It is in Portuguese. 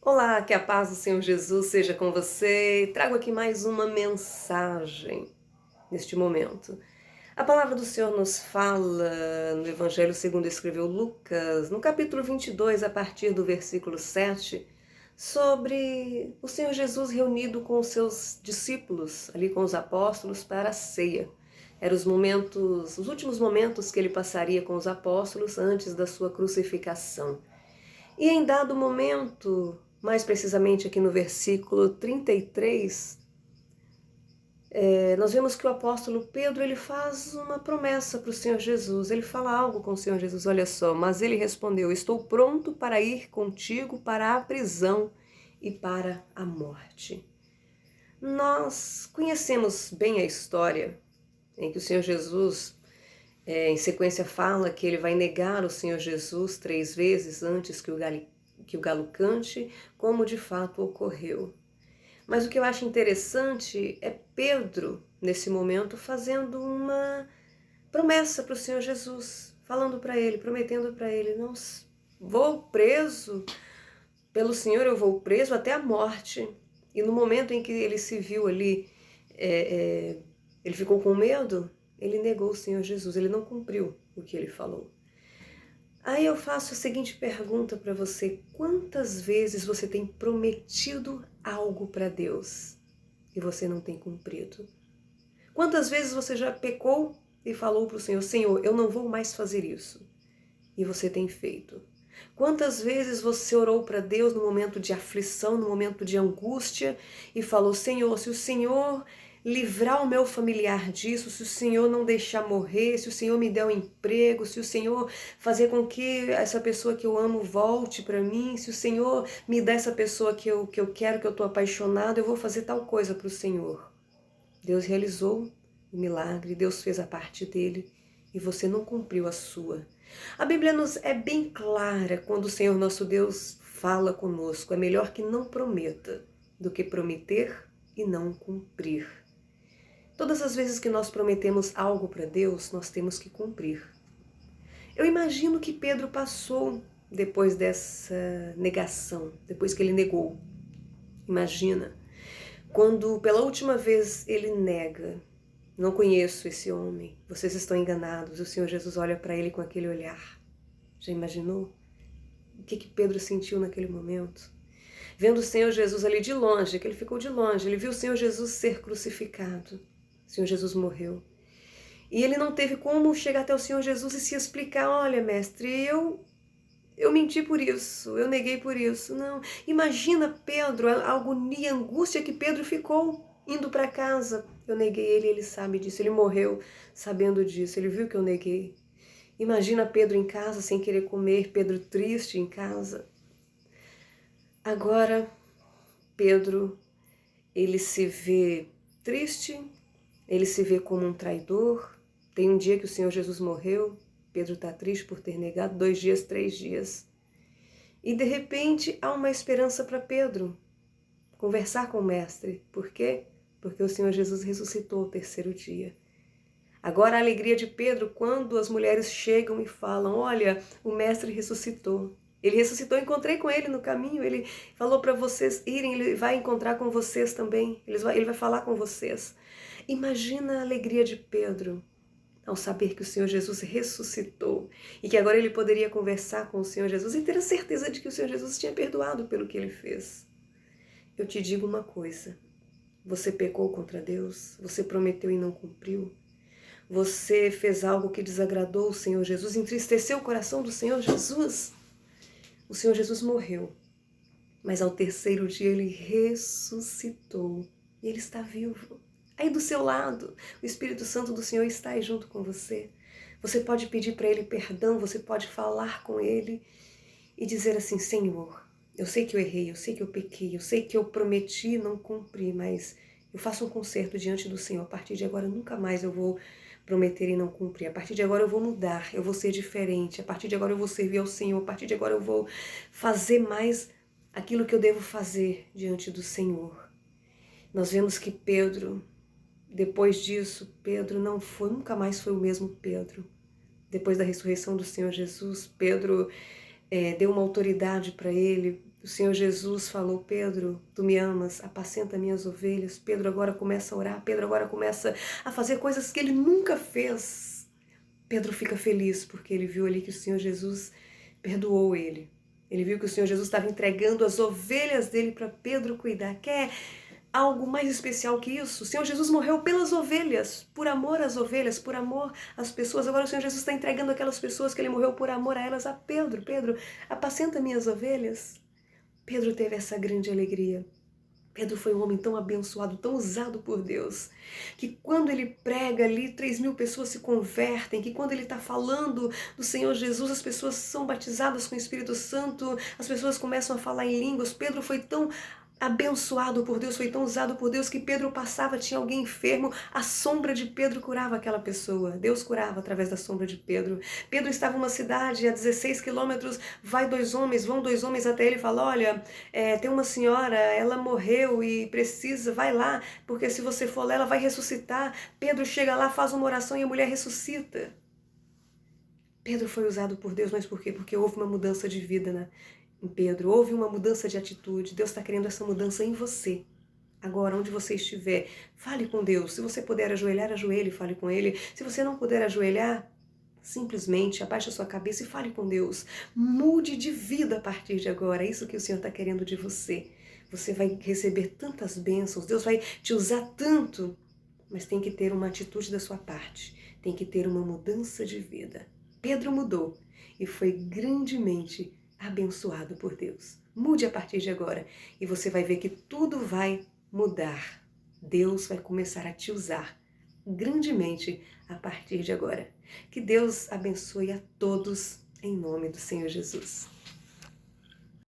Olá, que a paz do Senhor Jesus seja com você. Trago aqui mais uma mensagem neste momento. A palavra do Senhor nos fala no Evangelho segundo escreveu Lucas, no capítulo 22, a partir do versículo 7, sobre o Senhor Jesus reunido com os seus discípulos, ali com os apóstolos, para a ceia. Eram os últimos momentos que ele passaria com os apóstolos antes da sua crucificação. E em dado momento, mais precisamente aqui no versículo 33, nós vemos que o apóstolo Pedro ele faz uma promessa para o Senhor Jesus. Ele fala algo com o Senhor Jesus, olha só. Mas ele respondeu: estou pronto para ir contigo para a prisão e para a morte. Nós conhecemos bem a história em que o Senhor Jesus, em sequência, fala que ele vai negar o Senhor Jesus 3 vezes antes que o galo cante, como de fato ocorreu. Mas o que eu acho interessante é Pedro, nesse momento, fazendo uma promessa para o Senhor Jesus, falando para ele, prometendo para ele: não vou preso pelo Senhor, eu vou preso até a morte. E no momento em que ele se viu ali, ele ficou com medo, ele negou o Senhor Jesus, ele não cumpriu o que ele falou. Aí eu faço a seguinte pergunta para você: quantas vezes você tem prometido algo para Deus e você não tem cumprido? Quantas vezes você já pecou e falou para o Senhor: Senhor, eu não vou mais fazer isso, e você tem feito? Quantas vezes você orou para Deus no momento de aflição, no momento de angústia, e falou: Senhor, se o Senhor livrar o meu familiar disso, se o Senhor não deixar morrer, se o Senhor me der um emprego, se o Senhor fazer com que essa pessoa que eu amo volte para mim, se o Senhor me der essa pessoa que eu quero, que eu estou apaixonado, eu vou fazer tal coisa para o Senhor. Deus realizou o milagre, Deus fez a parte dele e você não cumpriu a sua. A Bíblia nos é bem clara quando o Senhor nosso Deus fala conosco: é melhor que não prometa do que prometer e não cumprir. Todas as vezes que nós prometemos algo para Deus, nós temos que cumprir. Eu imagino que Pedro passou depois dessa negação, depois que ele negou. Imagina, quando pela última vez ele nega: não conheço esse homem, vocês estão enganados. O Senhor Jesus olha para ele com aquele olhar. Já imaginou o que Pedro sentiu naquele momento? Vendo o Senhor Jesus ali de longe, que ele ficou de longe, ele viu o Senhor Jesus ser crucificado. O Senhor Jesus morreu. E ele não teve como chegar até o Senhor Jesus e se explicar: olha, mestre, eu menti por isso, eu neguei por isso. Não, imagina Pedro, a agonia, a angústia que Pedro ficou indo para casa. Eu neguei ele, ele sabe disso, ele morreu sabendo disso, ele viu que eu neguei. Imagina Pedro em casa sem querer comer, Pedro triste em casa. Agora, Pedro, ele se vê triste, ele se vê como um traidor. Tem um dia que o Senhor Jesus morreu, Pedro está triste por ter negado 2 dias, 3 dias. E de repente há uma esperança para Pedro conversar com o mestre. Por quê? Porque o Senhor Jesus ressuscitou ao 3º dia. Agora a alegria de Pedro quando as mulheres chegam e falam: olha, o mestre ressuscitou. Ele ressuscitou, encontrei com ele no caminho, ele falou para vocês irem, ele vai encontrar com vocês também, ele vai falar com vocês. Imagina a alegria de Pedro ao saber que o Senhor Jesus ressuscitou e que agora ele poderia conversar com o Senhor Jesus e ter a certeza de que o Senhor Jesus tinha perdoado pelo que ele fez. Eu te digo uma coisa: você pecou contra Deus, você prometeu e não cumpriu, você fez algo que desagradou o Senhor Jesus, entristeceu o coração do Senhor Jesus. O Senhor Jesus morreu, mas ao 3º dia ele ressuscitou e ele está vivo. Aí do seu lado, o Espírito Santo do Senhor está aí junto com você. Você pode pedir para ele perdão, você pode falar com ele e dizer assim: Senhor, eu sei que eu errei, eu sei que eu pequei, eu sei que eu prometi e não cumpri, mas eu faço um concerto diante do Senhor. A partir de agora nunca mais eu vou prometer e não cumprir. A partir de agora eu vou mudar, eu vou ser diferente. A partir de agora eu vou servir ao Senhor. A partir de agora eu vou fazer mais aquilo que eu devo fazer diante do Senhor. Nós vemos que Pedro, depois disso, Pedro nunca mais foi o mesmo Pedro. Depois da ressurreição do Senhor Jesus, Pedro deu uma autoridade para ele, O Senhor Jesus falou: Pedro, tu me amas, apacenta minhas ovelhas. Pedro agora começa a orar, Pedro agora começa a fazer coisas que ele nunca fez. Pedro fica feliz porque ele viu ali que o Senhor Jesus perdoou ele. Ele viu que o Senhor Jesus estava entregando as ovelhas dele para Pedro cuidar. Quer algo mais especial que isso? O Senhor Jesus morreu pelas ovelhas, por amor às ovelhas, por amor às pessoas. Agora o Senhor Jesus está entregando aquelas pessoas que ele morreu por amor a elas a Pedro. Pedro, apacenta minhas ovelhas. Pedro teve essa grande alegria. Pedro foi um homem tão abençoado, tão usado por Deus, que quando ele prega ali, 3.000 pessoas se convertem, que quando ele está falando do Senhor Jesus, as pessoas são batizadas com o Espírito Santo, as pessoas começam a falar em línguas. Pedro foi tão abençoado por Deus, foi tão usado por Deus, que Pedro passava, tinha alguém enfermo, a sombra de Pedro curava aquela pessoa. Deus curava através da sombra de Pedro. Pedro estava em uma cidade a 16 quilômetros, vão 2 homens até ele e fala: olha, tem uma senhora, ela morreu e precisa, vai lá, porque se você for lá, ela vai ressuscitar. Pedro chega lá, faz uma oração e a mulher ressuscita. Pedro foi usado por Deus, mas por quê? Porque houve uma mudança de vida, né? Em Pedro, houve uma mudança de atitude. Deus está querendo essa mudança em você. Agora, onde você estiver, fale com Deus. Se você puder ajoelhar, ajoelhe e fale com Ele. Se você não puder ajoelhar, simplesmente abaixe a sua cabeça e fale com Deus. Mude de vida a partir de agora. É isso que o Senhor está querendo de você. Você vai receber tantas bênçãos, Deus vai te usar tanto, mas tem que ter uma atitude da sua parte. Tem que ter uma mudança de vida. Pedro mudou e foi grandemente abençoado por Deus. Mude a partir de agora e você vai ver que tudo vai mudar. Deus vai começar a te usar grandemente a partir de agora. Que Deus abençoe a todos em nome do Senhor Jesus.